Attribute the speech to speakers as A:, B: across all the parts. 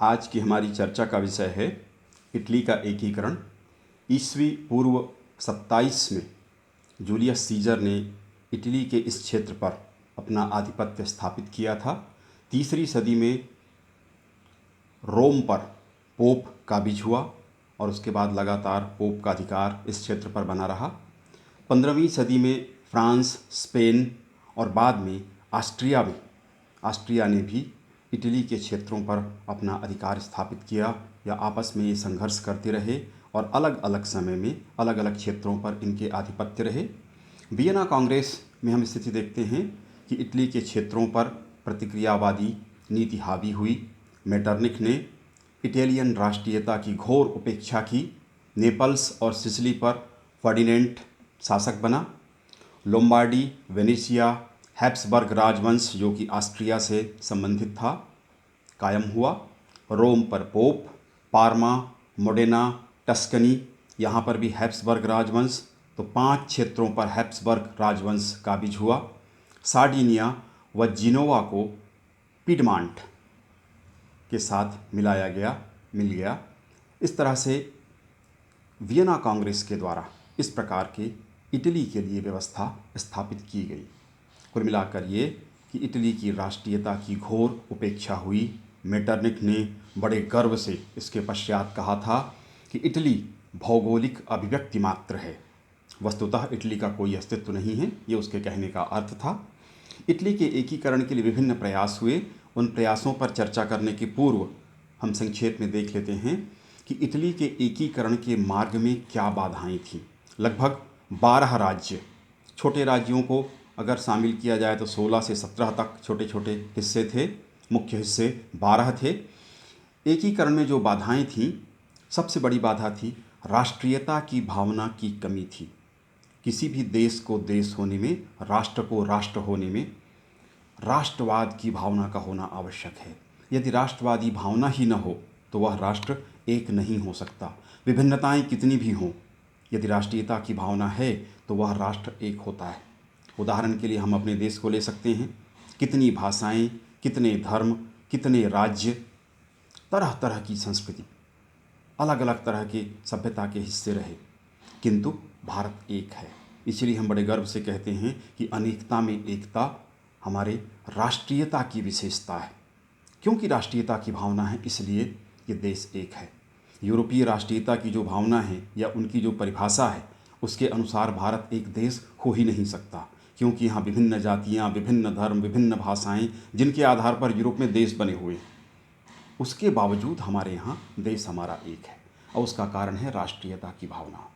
A: आज की हमारी चर्चा का विषय है इटली का एकीकरण। ईस्वी पूर्व 27 में जूलियस सीजर ने इटली के इस क्षेत्र पर अपना आधिपत्य स्थापित किया था। तीसरी सदी में रोम पर पोप काबिज हुआ और उसके बाद लगातार पोप का अधिकार इस क्षेत्र पर बना रहा। 15वीं सदी में फ्रांस, स्पेन और बाद में ऑस्ट्रिया ने भी इटली के क्षेत्रों पर अपना अधिकार स्थापित किया या आपस में ये संघर्ष करते रहे और अलग अलग समय में अलग अलग क्षेत्रों पर इनके आधिपत्य रहे। वियना कांग्रेस में हम स्थिति देखते हैं कि इटली के क्षेत्रों पर प्रतिक्रियावादी नीति हावी हुई। मेटरनिख ने इटालियन राष्ट्रीयता की घोर उपेक्षा की। नेपल्स और सिसिली पर फर्डिनेंट शासक बना। लोम्बार्डी, वेनेशिया, हैब्सबर्ग राजवंश जो कि ऑस्ट्रिया से संबंधित था कायम हुआ। रोम पर पोप, पार्मा, मोडेना, टस्कनी, यहाँ पर भी हैब्सबर्ग राजवंश। तो 5 क्षेत्रों पर हैब्सबर्ग राजवंश काबिज हुआ। सार्डिनिया व जिनोवा को पिडमांट के साथ मिल गया। इस तरह से वियना कांग्रेस के द्वारा इस प्रकार के इटली के लिए व्यवस्था स्थापित की गई। कुल मिलाकर ये कि इटली की राष्ट्रीयता की घोर उपेक्षा हुई। मेटरनिख ने बड़े गर्व से इसके पश्चात कहा था कि इटली भौगोलिक अभिव्यक्ति मात्र है, वस्तुतः इटली का कोई अस्तित्व नहीं है, ये उसके कहने का अर्थ था। इटली के एकीकरण के लिए विभिन्न प्रयास हुए। उन प्रयासों पर चर्चा करने के पूर्व हम संक्षेप में देख लेते हैं कि इटली के एकीकरण के मार्ग में क्या बाधाएं थीं। लगभग 12 राज्य, छोटे राज्यों को अगर शामिल किया जाए तो 16 से 17 तक छोटे छोटे हिस्से थे, मुख्य हिस्से 12 थे। एकीकरण में जो बाधाएं थीं, सबसे बड़ी बाधा थी राष्ट्रीयता की भावना की कमी थी। किसी भी देश को देश होने में, राष्ट्र को राष्ट्र होने में राष्ट्रवाद की भावना का होना आवश्यक है। यदि राष्ट्रवादी भावना ही न हो तो वह राष्ट्र एक नहीं हो सकता। विभिन्नताएं कितनी भी हों, यदि राष्ट्रीयता की भावना है तो वह राष्ट्र एक होता है। उदाहरण के लिए हम अपने देश को ले सकते हैं। कितनी भाषाएं, कितने धर्म, कितने राज्य, तरह तरह की संस्कृति, अलग अलग तरह के सभ्यता के हिस्से रहे, किंतु भारत एक है। इसलिए हम बड़े गर्व से कहते हैं कि अनेकता में एकता हमारे राष्ट्रीयता की विशेषता है। क्योंकि राष्ट्रीयता की भावना है, इसलिए ये देश एक है। यूरोपीय राष्ट्रीयता की जो भावना है या उनकी जो परिभाषा है, उसके अनुसार भारत एक देश हो ही नहीं सकता, क्योंकि यहाँ विभिन्न जातियाँ, विभिन्न धर्म, विभिन्न भाषाएं, जिनके आधार पर यूरोप में देश बने हुए हैं, उसके बावजूद हमारे यहाँ देश हमारा एक है। और उसका कारण है राष्ट्रीयता की भावना।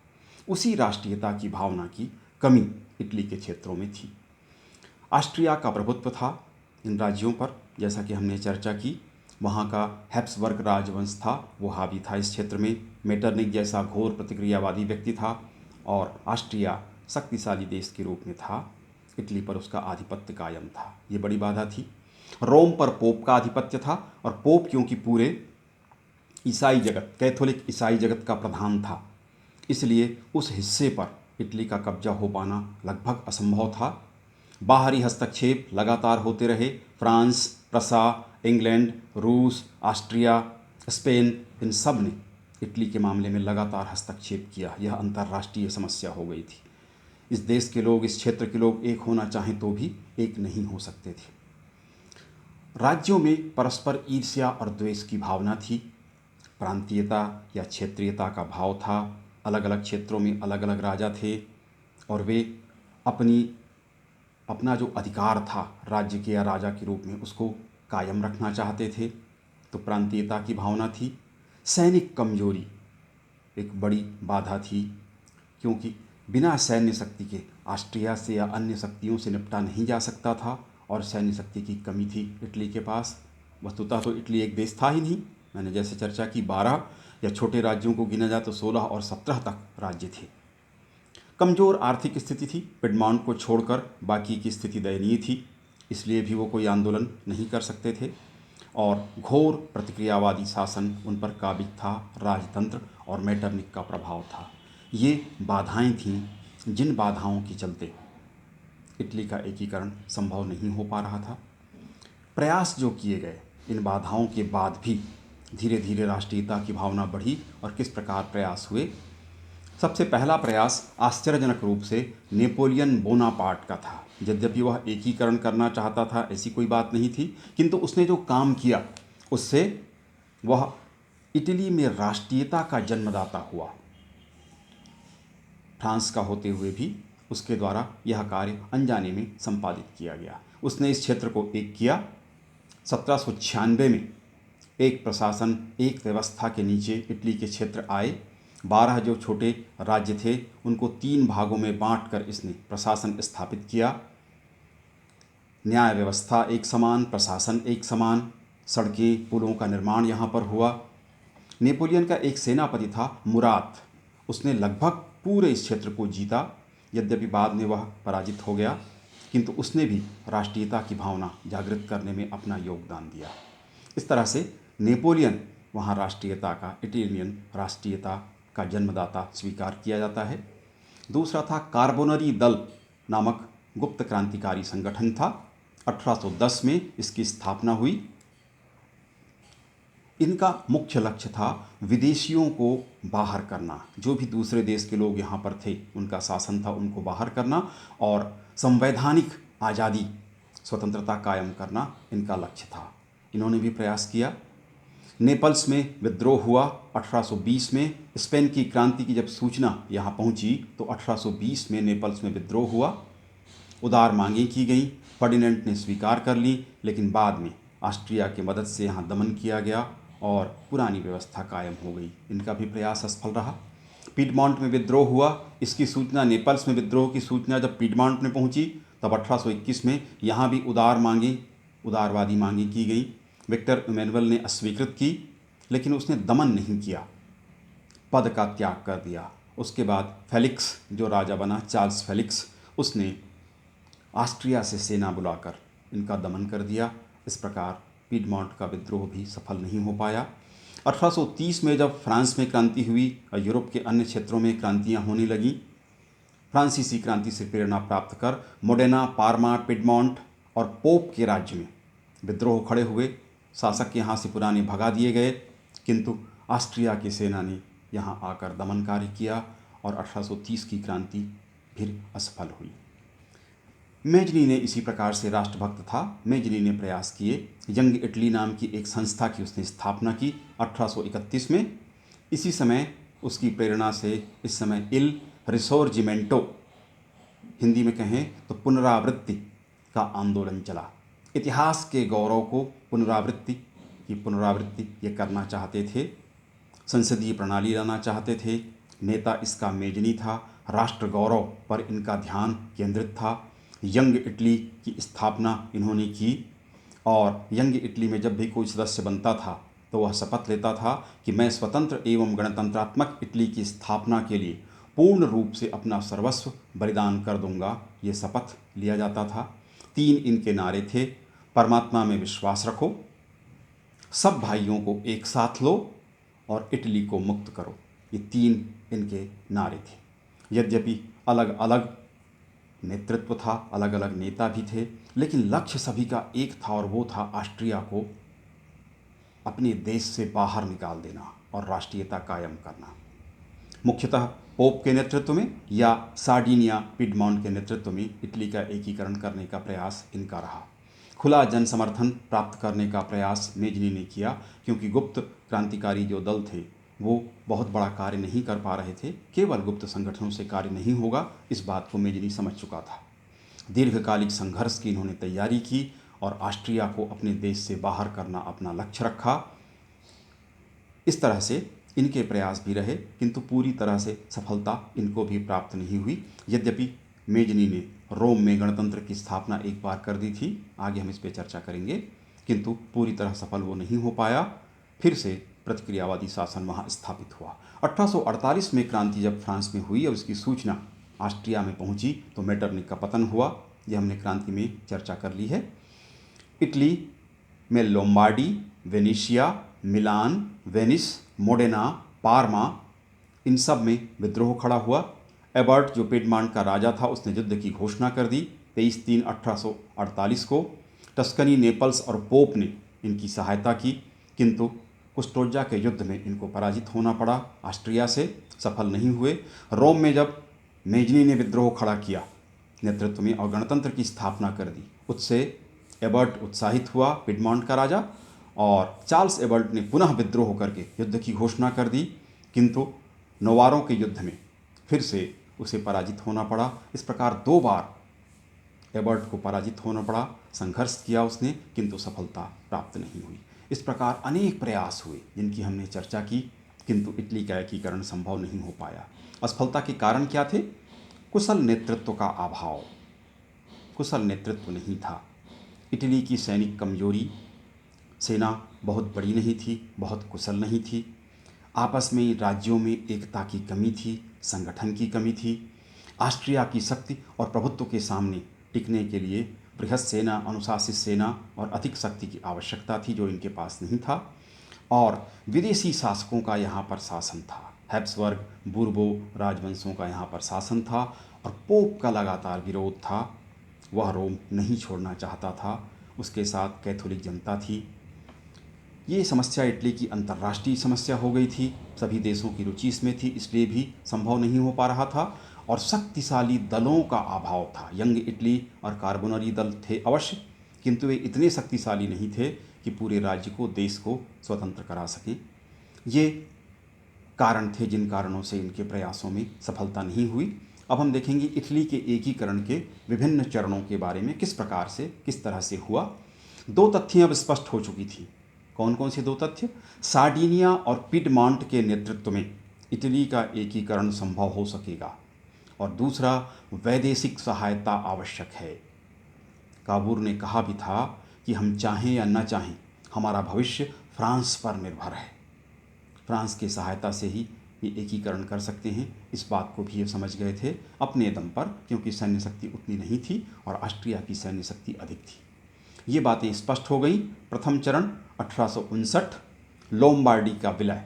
A: उसी राष्ट्रीयता की भावना की कमी इटली के क्षेत्रों में थी। ऑस्ट्रिया का प्रभुत्व था इन राज्यों पर, जैसा कि हमने चर्चा की। वहाँ का हैब्सबर्ग राजवंश था, वो हावी था इस क्षेत्र में। मेटरनिख जैसा घोर प्रतिक्रियावादी व्यक्ति था और ऑस्ट्रिया शक्तिशाली देश के रूप में था। इटली पर उसका आधिपत्य कायम था, ये बड़ी बाधा थी। रोम पर पोप का आधिपत्य था और पोप क्योंकि पूरे ईसाई जगत, कैथोलिक ईसाई जगत का प्रधान था, इसलिए उस हिस्से पर इटली का कब्जा हो पाना लगभग असंभव था। बाहरी हस्तक्षेप लगातार होते रहे। फ्रांस, प्रसा, इंग्लैंड, रूस, ऑस्ट्रिया, स्पेन, इन सब ने इटली के मामले में लगातार हस्तक्षेप किया। यह अंतर्राष्ट्रीय समस्या हो गई थी। इस देश के लोग, इस क्षेत्र के लोग एक होना चाहें तो भी एक नहीं हो सकते थे। राज्यों में परस्पर ईर्ष्या और द्वेष की भावना थी। प्रांतीयता या क्षेत्रीयता का भाव था। अलग अलग क्षेत्रों में अलग अलग राजा थे और वे अपना जो अधिकार था राज्य के या राजा के रूप में, उसको कायम रखना चाहते थे। तो प्रांतीयता की भावना थी। सैनिक कमजोरी एक बड़ी बाधा थी, क्योंकि बिना सैन्य शक्ति के ऑस्ट्रिया से या अन्य शक्तियों से निपटा नहीं जा सकता था और सैन्य शक्ति की कमी थी इटली के पास। वस्तुतः तो इटली एक देश था ही नहीं। मैंने जैसे चर्चा की, 12 या छोटे राज्यों को गिना जाए तो 16 और 17 तक राज्य थे। कमज़ोर आर्थिक स्थिति थी। पिडमॉन्ट को छोड़कर बाकी की स्थिति दयनीय थी, इसलिए भी वो कोई आंदोलन नहीं कर सकते थे और घोर प्रतिक्रियावादी शासन उन पर काबिज था। राजतंत्र और मेटरनिख का प्रभाव था। ये बाधाएं थीं जिन बाधाओं के चलते इटली का एकीकरण संभव नहीं हो पा रहा था। प्रयास जो किए गए, इन बाधाओं के बाद भी धीरे धीरे राष्ट्रीयता की भावना बढ़ी और किस प्रकार प्रयास हुए। सबसे पहला प्रयास आश्चर्यजनक रूप से नेपोलियन बोनापार्ट का था। यद्यपि वह एकीकरण करना चाहता था, ऐसी कोई बात नहीं थी, किंतु उसने जो काम किया उससे वह इटली में राष्ट्रीयता का जन्मदाता हुआ। फ्रांस का होते हुए भी उसके द्वारा यह कार्य अनजाने में संपादित किया गया। उसने इस क्षेत्र को एक किया। 1796 में एक प्रशासन, एक व्यवस्था के नीचे इटली के क्षेत्र आए। 12 जो छोटे राज्य थे उनको 3 भागों में बांटकर इसने प्रशासन स्थापित किया। न्याय व्यवस्था एक समान, प्रशासन एक समान, सड़कें पुलों का निर्माण यहाँ पर हुआ। नेपोलियन का एक सेनापति था मुराद, उसने लगभग पूरे इस क्षेत्र को जीता। यद्यपि बाद में वह पराजित हो गया, किंतु उसने भी राष्ट्रीयता की भावना जागृत करने में अपना योगदान दिया। इस तरह से नेपोलियन वहाँ राष्ट्रीयता का, इटालियन राष्ट्रीयता का जन्मदाता स्वीकार किया जाता है। दूसरा था कार्बोनरी दल नामक गुप्त क्रांतिकारी संगठन था। 1810 में इसकी स्थापना हुई। इनका मुख्य लक्ष्य था विदेशियों को बाहर करना। जो भी दूसरे देश के लोग यहाँ पर थे, उनका शासन था, उनको बाहर करना और संवैधानिक आज़ादी, स्वतंत्रता कायम करना इनका लक्ष्य था। इन्होंने भी प्रयास किया। नेपल्स में विद्रोह हुआ 1820 में। स्पेन की क्रांति की जब सूचना यहाँ पहुँची तो 1820 में नेपल्स में विद्रोह हुआ। उदार मांगें की गईं, फर्डिनेंड ने स्वीकार कर ली, लेकिन बाद में ऑस्ट्रिया की मदद से यहाँ दमन किया गया और पुरानी व्यवस्था कायम हो गई। इनका भी प्रयास असफल रहा। पीडमॉन्ट में विद्रोह हुआ। इसकी सूचना, नेपल्स में विद्रोह की सूचना जब पीडमॉन्ट में पहुंची तब 1821 में यहाँ भी उदारवादी मांगें की गई। विक्टर इमैनुअल ने अस्वीकृत की, लेकिन उसने दमन नहीं किया, पद का त्याग कर दिया। उसके बाद फेलिक्स जो राजा बना, चार्ल्स फेलिक्स, उसने ऑस्ट्रिया से सेना बुलाकर इनका दमन कर दिया। इस प्रकार पीडमॉन्ट का विद्रोह भी सफल नहीं हो पाया। 1830 में जब फ्रांस में क्रांति हुई और यूरोप के अन्य क्षेत्रों में क्रांतियां होने लगीं, फ्रांसीसी क्रांति से प्रेरणा प्राप्त कर मोडेना, पार्मा, पिडमॉन्ट और पोप के राज्य में विद्रोह खड़े हुए। शासक यहाँ से पुराने भगा दिए गए, किंतु ऑस्ट्रिया की सेना ने यहाँ आकर दमन कार्य किया और 1830 की क्रांति फिर असफल हुई। मेजनी ने इसी प्रकार से राष्ट्रभक्त था। मेजनी ने प्रयास किए। यंग इटली नाम की एक संस्था की उसने स्थापना की 1831 में। इसी समय उसकी प्रेरणा से इस समय इल रिसोर्जिमेंटो, हिंदी में कहें तो पुनरावृत्ति का आंदोलन चला। इतिहास के गौरव को पुनरावृत्ति ये करना चाहते थे। संसदीय प्रणाली लाना चाहते थे। नेता इसका मेजनी था। राष्ट्र गौरव पर इनका ध्यान केंद्रित था। यंग इटली की स्थापना इन्होंने की और यंग इटली में जब भी कोई सदस्य बनता था तो वह शपथ लेता था कि मैं स्वतंत्र एवं गणतंत्रात्मक इटली की स्थापना के लिए पूर्ण रूप से अपना सर्वस्व बलिदान कर दूंगा। ये शपथ लिया जाता था। 3 इनके नारे थे। परमात्मा में विश्वास रखो, सब भाइयों को एक साथ लो और इटली को मुक्त करो। ये 3 इनके नारे थे। यद्यपि अलग अलग नेतृत्व था, अलग अलग नेता भी थे, लेकिन लक्ष्य सभी का एक था और वो था ऑस्ट्रिया को अपने देश से बाहर निकाल देना और राष्ट्रीयता कायम करना। मुख्यतः पोप के नेतृत्व में या सार्डिनिया, पिडमॉन्ट के नेतृत्व में इटली का एकीकरण करने का प्रयास इनका रहा। खुला जन समर्थन प्राप्त करने का प्रयास मेजनी ने किया, क्योंकि गुप्त क्रांतिकारी जो दल थे वो बहुत बड़ा कार्य नहीं कर पा रहे थे। केवल गुप्त संगठनों से कार्य नहीं होगा, इस बात को मेजनी समझ चुका था। दीर्घकालिक संघर्ष की इन्होंने तैयारी की और ऑस्ट्रिया को अपने देश से बाहर करना अपना लक्ष्य रखा। इस तरह से इनके प्रयास भी रहे, किंतु पूरी तरह से सफलता इनको भी प्राप्त नहीं हुई। यद्यपि मेजनी ने रोम में गणतंत्र की स्थापना एक बार कर दी थी, आगे हम इस पर चर्चा करेंगे, किंतु पूरी तरह सफल वो नहीं हो पाया। फिर से प्रतिक्रियावादी शासन वहाँ स्थापित हुआ। 1848 में क्रांति जब फ्रांस में हुई और उसकी सूचना ऑस्ट्रिया में पहुंची तो मेटरनिक का पतन हुआ। यह हमने क्रांति में चर्चा कर ली है। इटली में लोम्बार्डी, वेनेशिया, मिलान, वेनिस, मोडेना, पार्मा, इन सब में विद्रोह खड़ा हुआ। एबर्ट जो पिडमॉन्ट का राजा था उसने युद्ध की घोषणा कर दी 23/3/1848 को। टस्कनी, नेपल्स और पोप ने इनकी सहायता की, किंतु कुस्टोजा के युद्ध में इनको पराजित होना पड़ा, ऑस्ट्रिया से सफल नहीं हुए। रोम में जब मेजनी ने विद्रोह खड़ा किया नेतृत्व में और गणतंत्र की स्थापना कर दी, उससे एबर्ट उत्साहित हुआ, पिडमॉन्ट का राजा, और चार्ल्स एबर्ट ने पुनः विद्रोह करके युद्ध की घोषणा कर दी, किंतु नवारों के युद्ध में फिर से उसे पराजित होना पड़ा। इस प्रकार 2 बार एबर्ट को पराजित होना पड़ा, संघर्ष किया उसने, किंतु सफलता प्राप्त नहीं हुई। इस प्रकार अनेक प्रयास हुए जिनकी हमने चर्चा की, किंतु इटली का एकीकरण संभव नहीं हो पाया। असफलता के कारण क्या थे? कुशल नेतृत्व का अभाव, कुशल नेतृत्व नहीं था। इटली की सैनिक कमजोरी, सेना बहुत बड़ी नहीं थी, बहुत कुशल नहीं थी, आपस में राज्यों में एकता की कमी थी, संगठन की कमी थी। ऑस्ट्रिया की शक्ति और प्रभुत्व के सामने टिकने के लिए बृहत सेना, अनुशासित सेना और अधिक शक्ति की आवश्यकता थी, जो इनके पास नहीं था। और विदेशी शासकों का यहाँ पर शासन था, हैब्सबर्ग, बूर्बो राजवंशों का यहाँ पर शासन था, और पोप का लगातार विरोध था। वह रोम नहीं छोड़ना चाहता था, उसके साथ कैथोलिक जनता थी। ये समस्या इटली की अंतर्राष्ट्रीय समस्या हो गई थी, सभी देशों की रुचि इसमें थी, इसलिए भी संभव नहीं हो पा रहा था। और शक्तिशाली दलों का अभाव था। यंग इटली और कार्बोनरी दल थे अवश्य, किंतु वे इतने शक्तिशाली नहीं थे कि पूरे राज्य को, देश को स्वतंत्र करा सकें। ये कारण थे जिन कारणों से इनके प्रयासों में सफलता नहीं हुई। अब हम देखेंगे इटली के एकीकरण के विभिन्न चरणों के बारे में, किस प्रकार से, किस तरह से हुआ। 2 तथ्य अब स्पष्ट हो चुकी थी। कौन कौन से 2 तथ्य? सार्डिनिया और पिडमॉन्ट के नेतृत्व में इटली का एकीकरण संभव हो सकेगा, और दूसरा, वैदेशिक सहायता आवश्यक है। काबूर ने कहा भी था कि हम चाहें या न चाहें, हमारा भविष्य फ्रांस पर निर्भर है, फ्रांस की सहायता से ही ये एकीकरण कर सकते हैं। इस बात को भी ये समझ गए थे अपने दम पर, क्योंकि सैन्य शक्ति उतनी नहीं थी और ऑस्ट्रिया की सैन्य शक्ति अधिक थी। ये बातें स्पष्ट हो गई। प्रथम चरण 1859, लोम्बार्डी का विलय।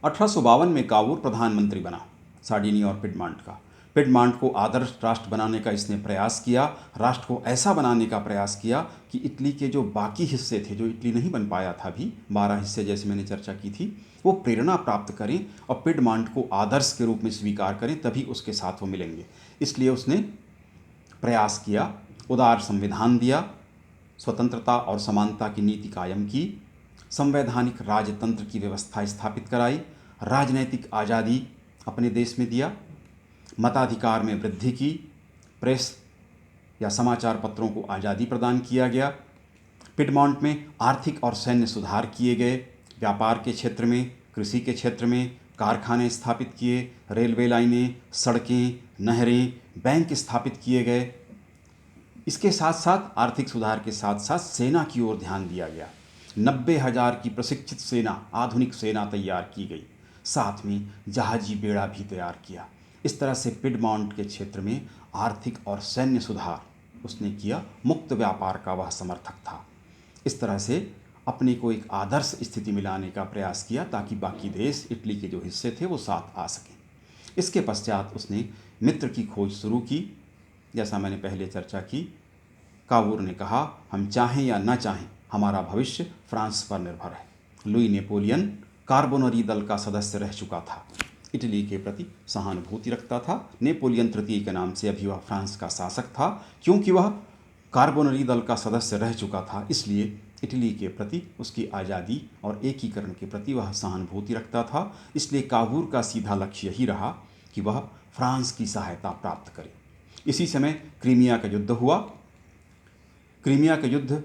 A: 1852 में काबूर प्रधानमंत्री बना सार्डिनिया और पिडमॉन्ट का। पिडमॉन्ट को आदर्श राष्ट्र बनाने का इसने प्रयास किया, राष्ट्र को ऐसा बनाने का प्रयास किया कि इटली के जो बाकी हिस्से थे, जो इटली नहीं बन पाया था अभी, 12 हिस्से जैसे मैंने चर्चा की थी, वो प्रेरणा प्राप्त करें और पिडमॉन्ट को आदर्श के रूप में स्वीकार करें, तभी उसके साथ वो मिलेंगे। इसलिए उसने प्रयास किया, उदार संविधान दिया, स्वतंत्रता और समानता की नीति कायम की, संवैधानिक राजतंत्र की व्यवस्था स्थापित कराई, राजनैतिक आज़ादी अपने देश में दिया, मताधिकार में वृद्धि की, प्रेस या समाचार पत्रों को आज़ादी प्रदान किया गया। पिडमॉन्ट में आर्थिक और सैन्य सुधार किए गए, व्यापार के क्षेत्र में, कृषि के क्षेत्र में कारखाने स्थापित किए, रेलवे लाइनें, सड़कें, नहरें, बैंक स्थापित किए गए। इसके साथ साथ, आर्थिक सुधार के साथ साथ सेना की ओर ध्यान दिया गया। 90,000 की प्रशिक्षित सेना, आधुनिक सेना तैयार की गई, साथ में जहाजी बेड़ा भी तैयार किया। इस तरह से पिडमॉन्ट के क्षेत्र में आर्थिक और सैन्य सुधार उसने किया। मुक्त व्यापार का वह समर्थक था। इस तरह से अपने को एक आदर्श स्थिति में लाने का प्रयास किया, ताकि बाकी देश, इटली के जो हिस्से थे, वो साथ आ सकें। इसके पश्चात उसने मित्र की खोज शुरू की। जैसा मैंने पहले चर्चा की, काबूर ने कहा, हम चाहें या न चाहें, हमारा भविष्य फ्रांस पर निर्भर है। लुई नेपोलियन कार्बोनरी दल का सदस्य रह चुका था, इटली के प्रति सहानुभूति रखता था। नेपोलियन तृतीय के नाम से अभी वह फ्रांस का शासक था। क्योंकि वह कार्बोनरी दल का सदस्य रह चुका था, इसलिए इटली के प्रति, उसकी आज़ादी और एकीकरण के प्रति वह सहानुभूति रखता था। इसलिए काबूर का सीधा लक्ष्य यही रहा कि वह फ्रांस की सहायता प्राप्त करे। इसी समय क्रीमिया का युद्ध हुआ। क्रीमिया के युद्ध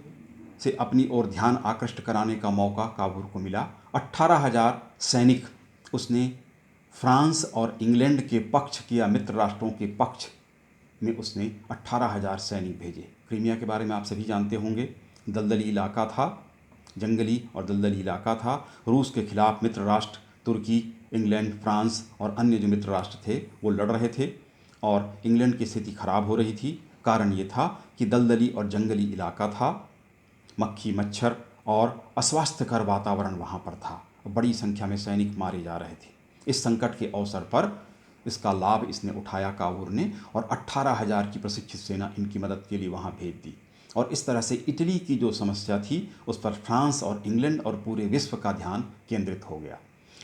A: से अपनी ओर ध्यान आकृष्ट कराने का मौका काबूर को मिला। 18,000 सैनिक उसने फ्रांस और इंग्लैंड के पक्ष किया, मित्र राष्ट्रों के पक्ष में उसने 18,000 सैनिक भेजे। क्रीमिया के बारे में आप सभी जानते होंगे, दलदली इलाका था, जंगली और दलदली इलाका था। रूस के खिलाफ मित्र राष्ट्र तुर्की, इंग्लैंड, फ्रांस और अन्य जो मित्र राष्ट्र थे वो लड़ रहे थे, और इंग्लैंड की स्थिति खराब हो रही थी। कारण ये था कि दलदली और जंगली इलाका था, मक्खी मच्छर और अस्वास्थ्यकर वातावरण वहाँ पर था, बड़ी संख्या में सैनिक मारे जा रहे थे। इस संकट के अवसर पर इसका लाभ इसने उठाया काबूर ने, और 18,000 की प्रशिक्षित सेना इनकी मदद के लिए वहाँ भेज दी। और इस तरह से इटली की जो समस्या थी उस पर फ्रांस और इंग्लैंड और पूरे विश्व का ध्यान केंद्रित हो गया।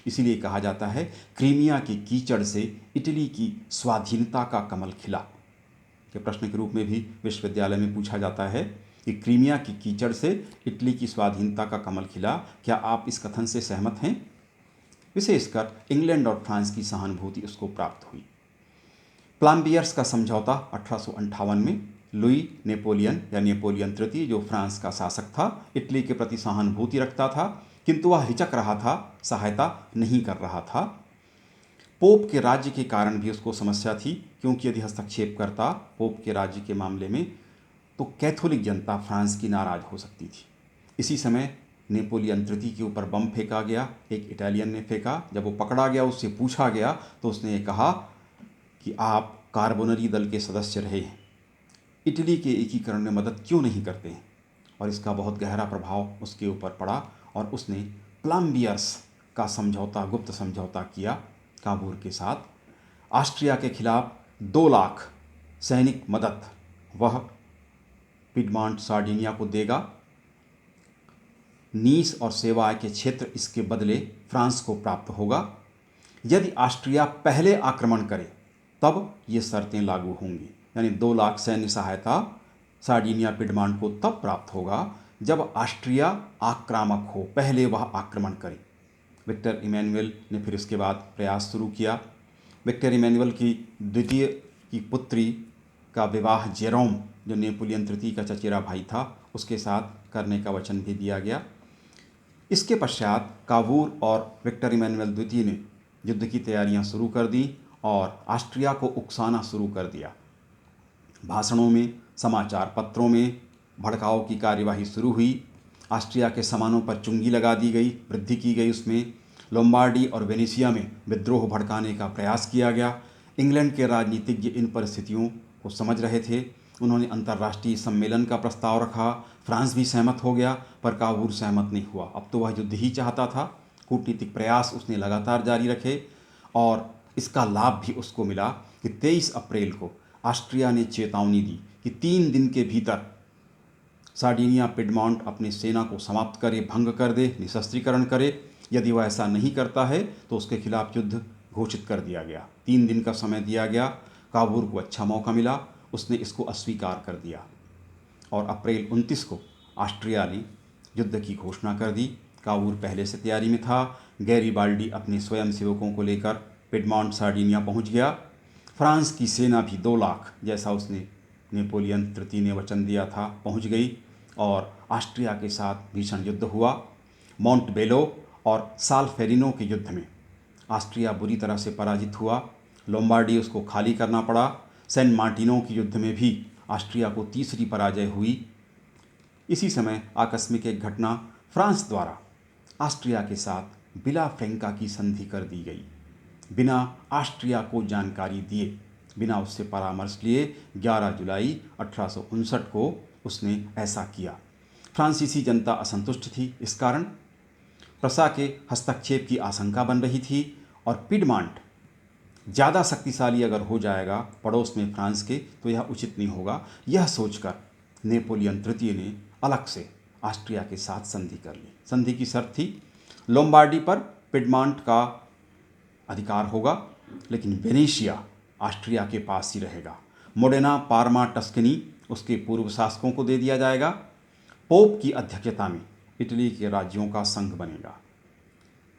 A: इसीलिए कहा जाता है क्रीमिया के कीचड़ से इटली की स्वाधीनता का कमल खिला। के प्रश्न के रूप में भी विश्वविद्यालय में पूछा जाता है कि क्रीमिया की कीचड़ से इटली की स्वाधीनता का कमल खिला, क्या आप इस कथन से सहमत हैं? विशेषकर इंग्लैंड और फ्रांस की सहानुभूति उसको प्राप्त हुई। प्लाम्बियर्स का समझौता 1858 में लुई नेपोलियन या नेपोलियन तृतीय, जो फ्रांस का शासक था, इटली के प्रति सहानुभूति रखता था, किंतु वह हिचक रहा था, सहायता नहीं कर रहा था। पोप के राज्य के कारण भी उसको समस्या थी, क्योंकि यदि हस्तक्षेप करता पोप के राज्य के मामले में तो कैथोलिक जनता फ्रांस की नाराज हो सकती थी। इसी समय नेपोलियन तृतीय के ऊपर बम फेंका गया, एक इटालियन ने फेंका। जब वो पकड़ा गया, उससे पूछा गया तो उसने ये कहा कि आप कार्बोनरी दल के सदस्य रहे हैं, इटली के एकीकरण में मदद क्यों नहीं करते हैं? और इसका बहुत गहरा प्रभाव उसके ऊपर पड़ा और उसने प्लाम्बियर्स का समझौता, गुप्त समझौता किया काबूल के साथ। ऑस्ट्रिया के खिलाफ 2 लाख सैनिक मदद वह पिडमॉन्ट सार्डिनिया को देगा। नीस और सेवाय के क्षेत्र इसके बदले फ्रांस को प्राप्त होगा। यदि ऑस्ट्रिया पहले आक्रमण करे तब ये शर्तें लागू होंगी, यानी 2 लाख सैन्य सहायता सार्डिनिया पिडमॉन्ट को तब प्राप्त होगा जब ऑस्ट्रिया आक्रामक हो, पहले वह आक्रमण करे। विक्टर इमैनुअल ने फिर इसके बाद प्रयास शुरू किया। विक्टर इमैनुअल की द्वितीय की पुत्री का विवाह जेरोम, जो नेपोलियन तृतीय का चचेरा भाई था, उसके साथ करने का वचन भी दिया गया। इसके पश्चात काबूल और विक्टर इमैनुअल द्वितीय ने युद्ध की तैयारियां शुरू कर दी और ऑस्ट्रिया को उकसाना शुरू कर दिया। भाषणों में, समाचार पत्रों में भड़काऊ की कार्यवाही शुरू हुई। ऑस्ट्रिया के सामानों पर चुंगी लगा दी गई, वृद्धि की गई उसमें। लोम्बार्डी और वेनेशिया में विद्रोह भड़काने का प्रयास किया गया। इंग्लैंड के राजनीतिज्ञ इन परिस्थितियों को समझ रहे थे। उन्होंने अंतर्राष्ट्रीय सम्मेलन का प्रस्ताव रखा। फ्रांस भी सहमत हो गया, पर काबूल सहमत नहीं हुआ। अब तो वह युद्ध ही चाहता था। कूटनीतिक प्रयास उसने लगातार जारी रखे और इसका लाभ भी उसको मिला कि 23 अप्रैल को ऑस्ट्रिया ने चेतावनी दी कि 3 दिन के भीतर सार्डिनिया पिडमॉन्ट अपनी सेना को समाप्त करे, भंग कर दे, निशस्त्रीकरण करे। यदि वह ऐसा नहीं करता है तो उसके खिलाफ युद्ध घोषित कर दिया गया। 3 दिन का समय दिया गया। काबूल को अच्छा मौका मिला, उसने इसको अस्वीकार कर दिया और अप्रैल 29 को ऑस्ट्रिया ने युद्ध की घोषणा कर दी। काबूल पहले से तैयारी में था। गैरीबाल्डी अपने स्वयंसेवकों को लेकर पिडमॉन्ट सार्डिनिया पहुंच गया। फ्रांस की सेना भी 2 लाख, जैसा उसने नेपोलियन तृतीय ने वचन दिया था, पहुंच गई और ऑस्ट्रिया के साथ भीषण युद्ध हुआ। मोंटबेलो और साल्फेरिनो के युद्ध में ऑस्ट्रिया बुरी तरह से पराजित हुआ। लोम्बार्डी उसको खाली करना पड़ा। सैन मार्टिनो के युद्ध में भी ऑस्ट्रिया को तीसरी पराजय हुई। इसी समय आकस्मिक एक घटना, फ्रांस द्वारा ऑस्ट्रिया के साथ बिला फ्रेंका की संधि कर दी गई, बिना ऑस्ट्रिया को जानकारी दिए, बिना उससे परामर्श लिए। 11 जुलाई 1859 को उसने ऐसा किया। फ्रांसीसी जनता असंतुष्ट थी। इस कारण प्रशा के हस्तक्षेप की आशंका बन रही थी और पिडमॉन्ट ज़्यादा शक्तिशाली अगर हो जाएगा पड़ोस में फ्रांस के तो यह उचित नहीं होगा। यह सोचकर नेपोलियन तृतीय ने अलग से ऑस्ट्रिया के साथ संधि कर ली। संधि की शर्त थी लोम्बार्डी पर पिडमॉन्ट का अधिकार होगा, लेकिन वेनेशिया ऑस्ट्रिया के पास ही रहेगा। मोडेना, पार्मा, टस्कनी उसके पूर्व शासकों को दे दिया जाएगा। पोप की अध्यक्षता में इटली के राज्यों का संघ बनेगा।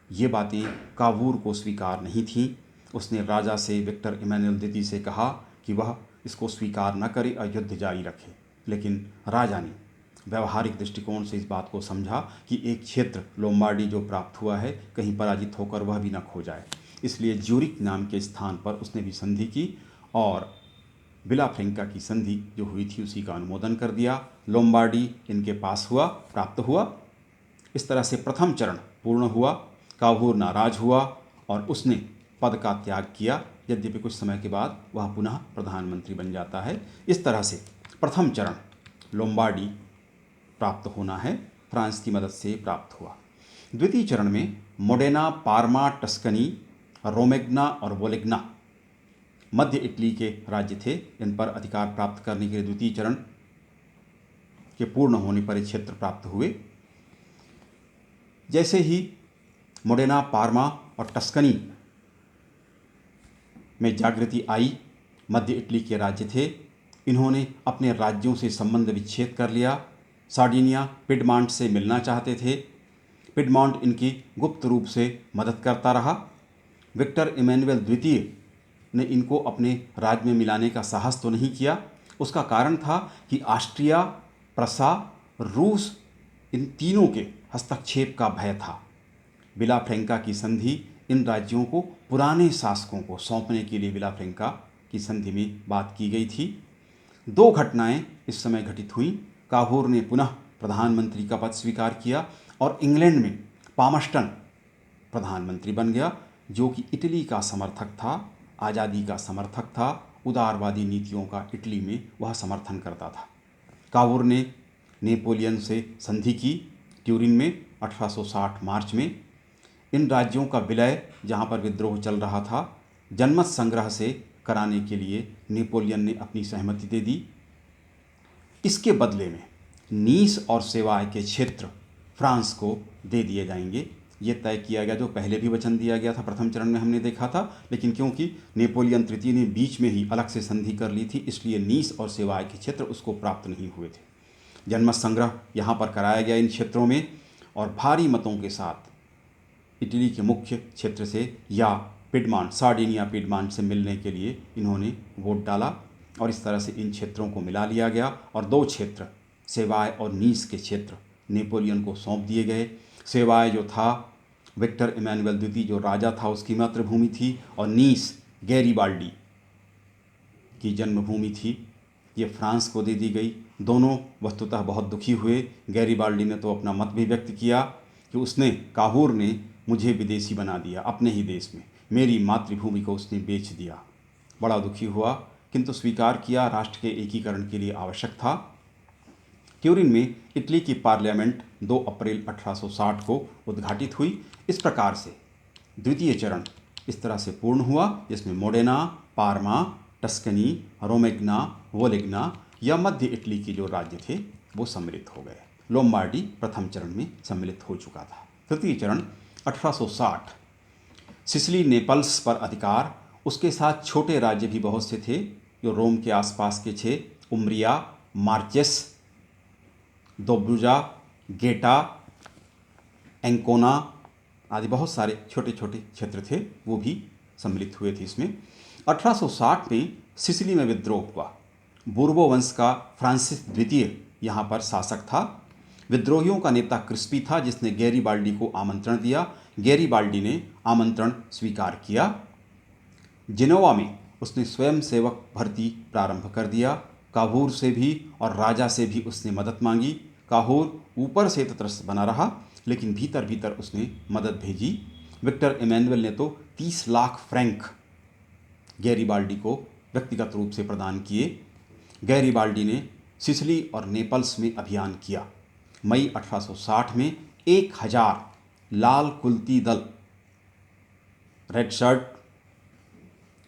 A: ये बातें काबूल को स्वीकार नहीं थीं। उसने राजा से, विक्टर इमैनुअल द्वितीय से कहा कि वह इसको स्वीकार न करे और युद्ध जारी रखे, लेकिन राजा ने व्यवहारिक दृष्टिकोण से इस बात को समझा कि एक क्षेत्र लोम्बार्डी जो प्राप्त हुआ है, कहीं पराजित होकर वह भी न खो जाए। इसलिए ज्यूरिक नाम के स्थान पर उसने भी संधि की और बिला फ्रेंका की संधि जो हुई थी उसी का अनुमोदन कर दिया। लोम्बार्डी इनके पास हुआ, प्राप्त हुआ। इस तरह से प्रथम चरण पूर्ण हुआ। काबूल नाराज हुआ और उसने पद का त्याग किया, यद्यपि कुछ समय के बाद वह पुनः प्रधानमंत्री बन जाता है। इस तरह से प्रथम चरण लोम्बार्डी प्राप्त होना है, फ्रांस की मदद से प्राप्त हुआ। द्वितीय चरण में मोडेना, पार्मा, टस्कनी, रोमेग्ना और वोलेग्ना मध्य इटली के राज्य थे। इन पर अधिकार प्राप्त करने के लिए द्वितीय चरण के पूर्ण होने पर ये क्षेत्र प्राप्त हुए। जैसे ही मोडेना, पार्मा और टस्कनी में जागृति आई, मध्य इटली के राज्य थे, इन्होंने अपने राज्यों से संबंध विच्छेद कर लिया। सार्डिनिया पिडमांट से मिलना चाहते थे। पिडमांट इनकी गुप्त रूप से मदद करता रहा। विक्टर इमैनुअल द्वितीय ने इनको अपने राज्य में मिलाने का साहस तो नहीं किया। उसका कारण था कि ऑस्ट्रिया, प्रसा, रूस, इन तीनों के हस्तक्षेप का भय था। विला फ्रैंका की संधि इन राज्यों को पुराने शासकों को सौंपने के लिए विला फ्रैंका की संधि में बात की गई थी। दो घटनाएं इस समय घटित हुई। काहूर ने पुनः प्रधानमंत्री का पद स्वीकार किया और इंग्लैंड में पामस्टन प्रधानमंत्री बन गया, जो कि इटली का समर्थक था, आज़ादी का समर्थक था, उदारवादी नीतियों का इटली में वह समर्थन करता था। काहूर ने नेपोलियन से संधि की ट्यूरिन में 1860 मार्च में। इन राज्यों का विलय, जहाँ पर विद्रोह चल रहा था, जनमत संग्रह से कराने के लिए नेपोलियन ने अपनी सहमति दे दी। इसके बदले में नीस और सेवाय के क्षेत्र फ्रांस को दे दिए जाएंगे। ये तय किया गया, जो पहले भी वचन दिया गया था, प्रथम चरण में हमने देखा था, लेकिन क्योंकि नेपोलियन तृतीय ने बीच में ही अलग से संधि कर ली थी, इसलिए नीस और सेवाय के क्षेत्र उसको प्राप्त नहीं हुए थे। जनमत संग्रह यहाँ पर कराया गया इन क्षेत्रों में, और भारी मतों के साथ इटली के मुख्य क्षेत्र से या पिडमांट, सार्डिनिया पिडमांट से मिलने के लिए इन्होंने वोट डाला, और इस तरह से इन क्षेत्रों को मिला लिया गया और दो क्षेत्र, सेवाय और नीस के क्षेत्र, नेपोलियन को सौंप दिए गए। सेवाय जो था विक्टर इमैनुअल द्वितीय जो राजा था उसकी मातृभूमि थी, और नीस गैरीबाल्डी की जन्मभूमि थी, ये फ्रांस को दे दी गई। दोनों वस्तुतः बहुत दुखी हुए। गैरीबाल्डी ने तो अपना मत भी व्यक्त किया कि उसने, काहूर ने मुझे विदेशी बना दिया अपने ही देश में, मेरी मातृभूमि को उसने बेच दिया। बड़ा दुखी हुआ, किंतु स्वीकार किया, राष्ट्र के एकीकरण के लिए आवश्यक था। ट्यूरिन में इटली की पार्लियामेंट 2 अप्रैल 1860 को उद्घाटित हुई। इस प्रकार से द्वितीय चरण इस तरह से पूर्ण हुआ, जिसमें मोडेना, पार्मा, टस्कनी, रोमेग्ना, वोलिग्ना या मध्य इटली के जो राज्य थे वो सम्मिलित हो गए। लोम्बार्डी प्रथम चरण में सम्मिलित हो चुका था। तृतीय चरण 1860, सिसिली, नेपल्स पर अधिकार, उसके साथ छोटे राज्य भी बहुत से थे जो रोम के आसपास के थे। उम्रिया, मार्चेस, दोब्रुजा, गेटा, एंकोना आदि बहुत सारे छोटे छोटे क्षेत्र थे, वो भी सम्मिलित हुए थे इसमें। 1860 में सिसिली में विद्रोह हुआ। बूर्बो वंश का फ्रांसिस द्वितीय यहाँ पर शासक था। विद्रोहियों का नेता क्रिस्पी था, जिसने गैरीबाल्डी को आमंत्रण दिया। गैरीबाल्डी ने आमंत्रण स्वीकार किया। जिनोवा में उसने स्वयं सेवक भर्ती प्रारंभ कर दिया। काहूर से भी और राजा से भी उसने मदद मांगी। काहूर ऊपर से तटस्थ बना रहा, लेकिन भीतर भीतर उसने मदद भेजी। विक्टर इमैनुअल ने तो 30 लाख फ्रैंक गैरीबाल्डी को व्यक्तिगत रूप से प्रदान किए। गैरीबाल्डी ने सिसिली और नेपल्स में अभियान किया। मई 1860 में 1000 लाल कुल्ती दल, रेड शर्ट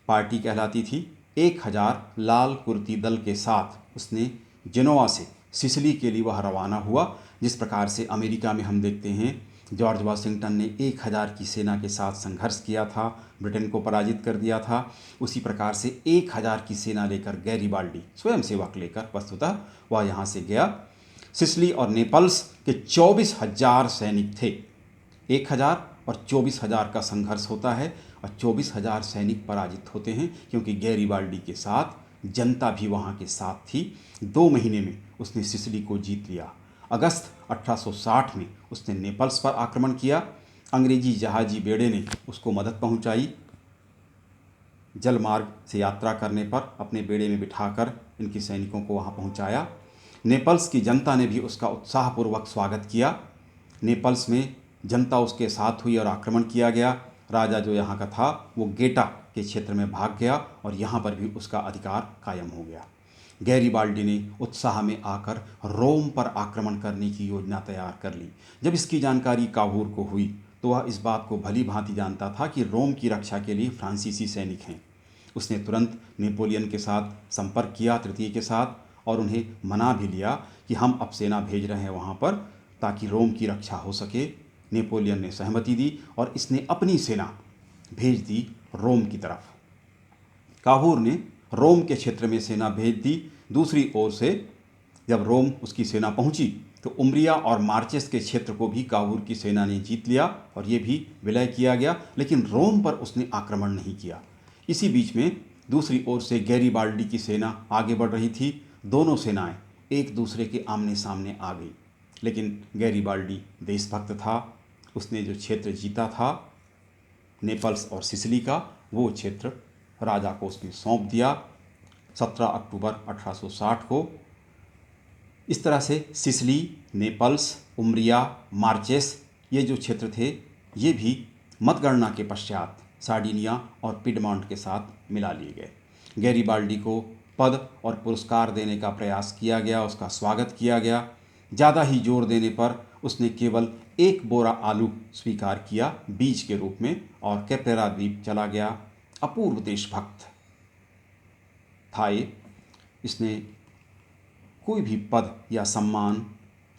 A: पार्टी कहलाती थी, 1000 लाल कुर्ती दल के साथ उसने जिनोवा से सिसिली के लिए वह रवाना हुआ। जिस प्रकार से अमेरिका में हम देखते हैं जॉर्ज वाशिंगटन ने 1000 की सेना के साथ संघर्ष किया था, ब्रिटेन को पराजित कर दिया था, उसी प्रकार से 1000 की सेना लेकर गैरीबाल्डी स्वयं सेवक लेकर वस्तुतः वह यहाँ से गया। सिसिली और नेपल्स के 24,000 सैनिक थे। 1000 और 24,000 का संघर्ष होता है और 24,000 सैनिक पराजित होते हैं, क्योंकि गैरीबाल्डी के साथ जनता भी वहाँ के साथ थी। 2 महीने में उसने सिसिली को जीत लिया। अगस्त 1860 में उसने नेपल्स पर आक्रमण किया। अंग्रेजी जहाजी बेड़े ने उसको मदद पहुंचाई। जल मार्ग से यात्रा करने पर अपने बेड़े में बिठाकर इनके सैनिकों को वहां पहुंचाया। नेपल्स की जनता ने भी उसका उत्साहपूर्वक स्वागत किया। नेपल्स में जनता उसके साथ हुई और आक्रमण किया गया। राजा जो यहाँ का था वो गेटा के क्षेत्र में भाग गया और यहाँ पर भी उसका अधिकार कायम हो गया। गैरीबाल्डी ने उत्साह में आकर रोम पर आक्रमण करने की योजना तैयार कर ली। जब इसकी जानकारी काहूर को हुई तो वह इस बात को भली भांति जानता था कि रोम की रक्षा के लिए फ्रांसीसी सैनिक हैं। उसने तुरंत नेपोलियन के साथ संपर्क किया, तृतीय के साथ, और उन्हें मना भी लिया कि हम अब सेना भेज रहे हैं वहाँ पर ताकि रोम की रक्षा हो सके। नेपोलियन ने सहमति दी और इसने अपनी सेना भेज दी रोम की तरफ। काबूर ने रोम के क्षेत्र में सेना भेज दी। दूसरी ओर से जब रोम उसकी सेना पहुंची तो उम्रिया और मार्चेस के क्षेत्र को भी काबूर की सेना ने जीत लिया और ये भी विलय किया गया, लेकिन रोम पर उसने आक्रमण नहीं किया। इसी बीच में दूसरी ओर से गैरीबाल्डी की सेना आगे बढ़ रही थी। दोनों सेनाएं एक दूसरे के आमने सामने आ गई, लेकिन गैरीबाल्डी देशभक्त था। उसने जो क्षेत्र जीता था नेपल्स और सिसिली का, वो क्षेत्र राजा को उसने सौंप दिया 17 अक्टूबर 1860 को। इस तरह से सिसिली, नेपल्स, उम्रिया, मार्चेस ये जो क्षेत्र थे ये भी मतगणना के पश्चात सार्डिनिया और पिडमॉन्ट के साथ मिला लिए गए। गैरीबाल्डी को पद और पुरस्कार देने का प्रयास किया गया, उसका स्वागत किया गया। ज़्यादा ही जोर देने पर उसने केवल एक बोरा आलू स्वीकार किया बीज के रूप में और कैप्रेरा द्वीप चला गया। अपूर्व देशभक्त था ये। इसने कोई भी पद या सम्मान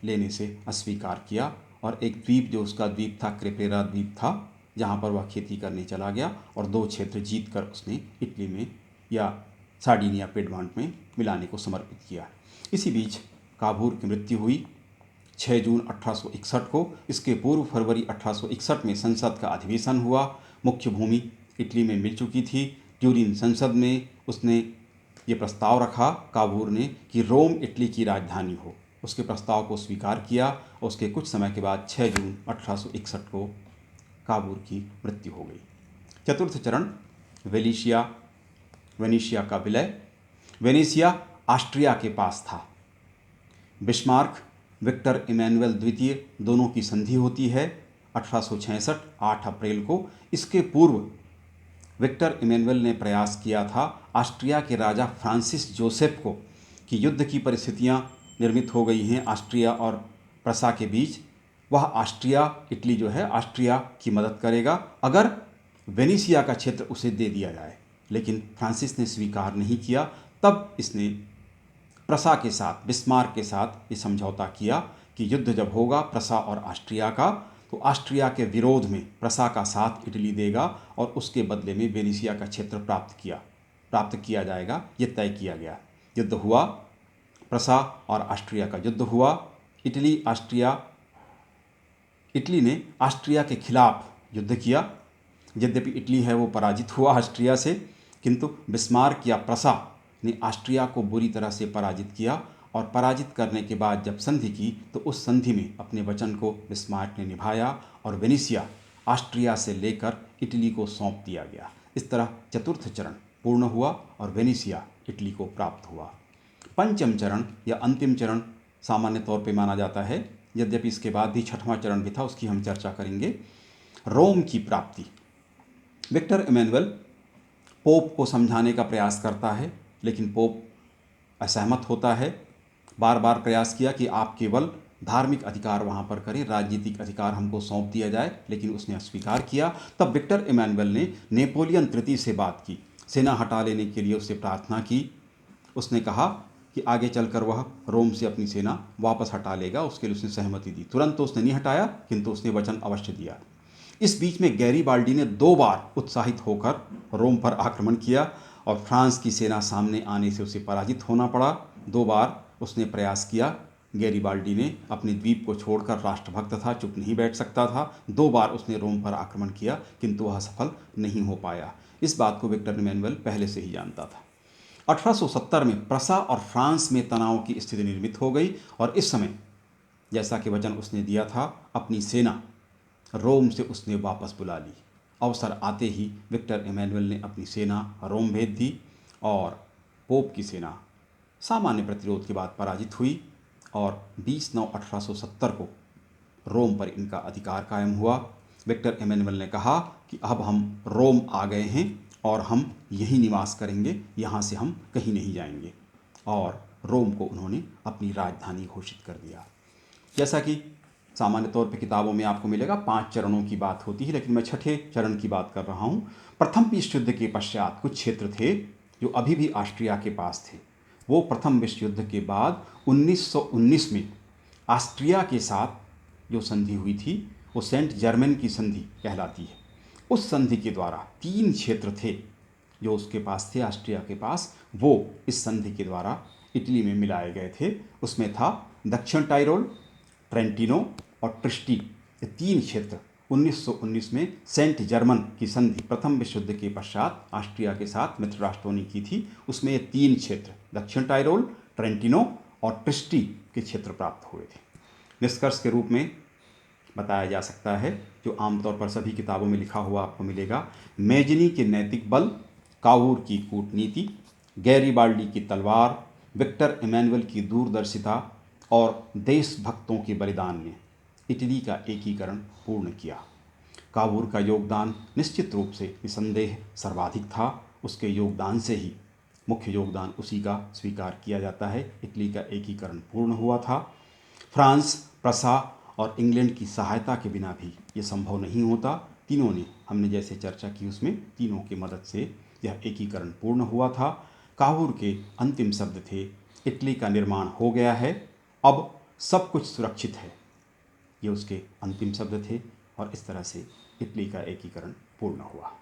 A: लेने से अस्वीकार किया और एक द्वीप जो उसका द्वीप था क्रेपेरा द्वीप था, जहाँ पर वह खेती करने चला गया और 2 क्षेत्र जीतकर उसने इटली में या सार्डिनिया पिडमॉन्ट में मिलाने को समर्पित किया। इसी बीच काबूर की मृत्यु हुई 6 जून 1861 को। इसके पूर्व फरवरी 1861 में संसद का अधिवेशन हुआ। मुख्य भूमि इटली में मिल चुकी थी। ट्यूरिन संसद में उसने ये प्रस्ताव रखा काबूर ने कि रोम इटली की राजधानी हो। उसके प्रस्ताव को स्वीकार किया और उसके कुछ समय के बाद 6 जून 1861 को काबूर की मृत्यु हो गई। चतुर्थ चरण वेनेशिया का विलय। वेनेशिया ऑस्ट्रिया के पास था। बिस्मार्क, विक्टर इमैनुअल द्वितीय दोनों की संधि होती है 1866 8 अप्रैल को। इसके पूर्व विक्टर इमैनुअल ने प्रयास किया था ऑस्ट्रिया के राजा फ्रांसिस जोसेफ को कि युद्ध की परिस्थितियां निर्मित हो गई हैं ऑस्ट्रिया और प्रसा के बीच, वह ऑस्ट्रिया इटली जो है ऑस्ट्रिया की मदद करेगा अगर वेनेशिया का क्षेत्र उसे दे दिया जाए, लेकिन फ्रांसिस ने स्वीकार नहीं किया। तब इसने प्रसा के साथ, बिस्मार्क के साथ ये समझौता किया कि युद्ध जब होगा प्रसा और ऑस्ट्रिया का, तो ऑस्ट्रिया के विरोध में प्रसा का साथ इटली देगा और उसके बदले में वेनेशिया का क्षेत्र प्राप्त किया जाएगा। ये तय किया गया। युद्ध हुआ, प्रसा और ऑस्ट्रिया का युद्ध हुआ। इटली ने ऑस्ट्रिया के खिलाफ युद्ध किया। यद्यपि इटली है वो पराजित हुआ ऑस्ट्रिया से, किंतु बिस्मार्क या प्रसा ने ऑस्ट्रिया को बुरी तरह से पराजित किया और पराजित करने के बाद जब संधि की तो उस संधि में अपने वचन को बिस्मार्क ने निभाया और वेनेशिया ऑस्ट्रिया से लेकर इटली को सौंप दिया गया। इस तरह चतुर्थ चरण पूर्ण हुआ और वेनेशिया इटली को प्राप्त हुआ। पंचम चरण या अंतिम चरण सामान्य तौर पे माना जाता है, यद्यपि इसके बाद भी छठवां चरण भी था, उसकी हम चर्चा करेंगे। रोम की प्राप्ति। विक्टर इमैनुअल पोप को समझाने का प्रयास करता है, लेकिन पोप असहमत होता है। बार बार प्रयास किया कि आप केवल धार्मिक अधिकार वहाँ पर करें, राजनीतिक अधिकार हमको सौंप दिया जाए, लेकिन उसने अस्वीकार किया। तब विक्टर इमैनुअल ने नेपोलियन तृतीय से बात की, सेना हटा लेने के लिए उससे प्रार्थना की। उसने कहा कि आगे चलकर वह रोम से अपनी सेना वापस हटा लेगा, उसके लिए उसने सहमति दी। तुरंत तो उसने नहीं हटाया, किंतु उसने वचन अवश्य दिया। इस बीच में गैरीबाल्डी ने 2 बार उत्साहित होकर रोम पर आक्रमण किया और फ्रांस की सेना सामने आने से उसे पराजित होना पड़ा। 2 बार उसने प्रयास किया। गैरीबाल्डी ने अपने द्वीप को छोड़कर, राष्ट्रभक्त था, चुप नहीं बैठ सकता था। 2 बार उसने रोम पर आक्रमण किया, किंतु वह सफल नहीं हो पाया। इस बात को विक्टर इमैनुअल पहले से ही जानता था। 1870 में प्रसा और फ्रांस में तनाव की स्थिति निर्मित हो गई और इस समय जैसा कि वचन उसने दिया था, अपनी सेना रोम से उसने वापस बुला ली। अवसर आते ही विक्टर इमैनुअल ने अपनी सेना रोम भेज दी और पोप की सेना सामान्य प्रतिरोध के बाद पराजित हुई और 20/9/1870 को रोम पर इनका अधिकार कायम हुआ। विक्टर इमैनुअल ने कहा कि अब हम रोम आ गए हैं और हम यहीं निवास करेंगे, यहाँ से हम कहीं नहीं जाएंगे, और रोम को उन्होंने अपनी राजधानी घोषित कर दिया। जैसा कि सामान्य तौर पे किताबों में आपको मिलेगा 5 चरणों की बात होती है, लेकिन मैं छठे चरण की बात कर रहा हूँ। प्रथम विश्व युद्ध के पश्चात कुछ क्षेत्र थे जो अभी भी ऑस्ट्रिया के पास थे, वो प्रथम विश्व युद्ध के बाद 1919 में ऑस्ट्रिया के साथ जो संधि हुई थी वो सेंट जर्मन की संधि कहलाती है। उस संधि के द्वारा 3 क्षेत्र थे जो उसके पास थे, ऑस्ट्रिया के पास, वो इस संधि के द्वारा इटली में मिलाए गए थे। उसमें था दक्षिण टाइरोल, ट्रेंटिनो और ट्रिस्टी, ये 3 क्षेत्र 1919 में सेंट जर्मन की संधि प्रथम विश्व युद्ध के पश्चात ऑस्ट्रिया के साथ मित्र राष्ट्रों ने की थी। उसमें ये 3 क्षेत्र दक्षिण टाइरोल, ट्रेंटिनो और ट्रिस्टी के क्षेत्र प्राप्त हुए थे। निष्कर्ष के रूप में बताया जा सकता है, जो आमतौर पर सभी किताबों में लिखा हुआ आपको मिलेगा, मेजनी के नैतिक बल, कावूर की कूटनीति, गैरीबाल्डी की तलवार, विक्टर इमैनुअल की दूरदर्शिता और देशभक्तों के बलिदान ने इटली का एकीकरण पूर्ण किया। कावूर का योगदान निश्चित रूप से निसंदेह सर्वाधिक था। उसके योगदान से ही, मुख्य योगदान उसी का स्वीकार किया जाता है, इटली का एकीकरण पूर्ण हुआ था। फ्रांस, प्रसा और इंग्लैंड की सहायता के बिना भी ये संभव नहीं होता। तीनों ने, हमने जैसे चर्चा की उसमें, तीनों की मदद से यह एकीकरण पूर्ण हुआ था। कावूर के अंतिम शब्द थे, इटली का निर्माण हो गया है, अब सब कुछ सुरक्षित है। ये उसके अंतिम शब्द थे और इस तरह से इटली का एकीकरण पूर्ण हुआ।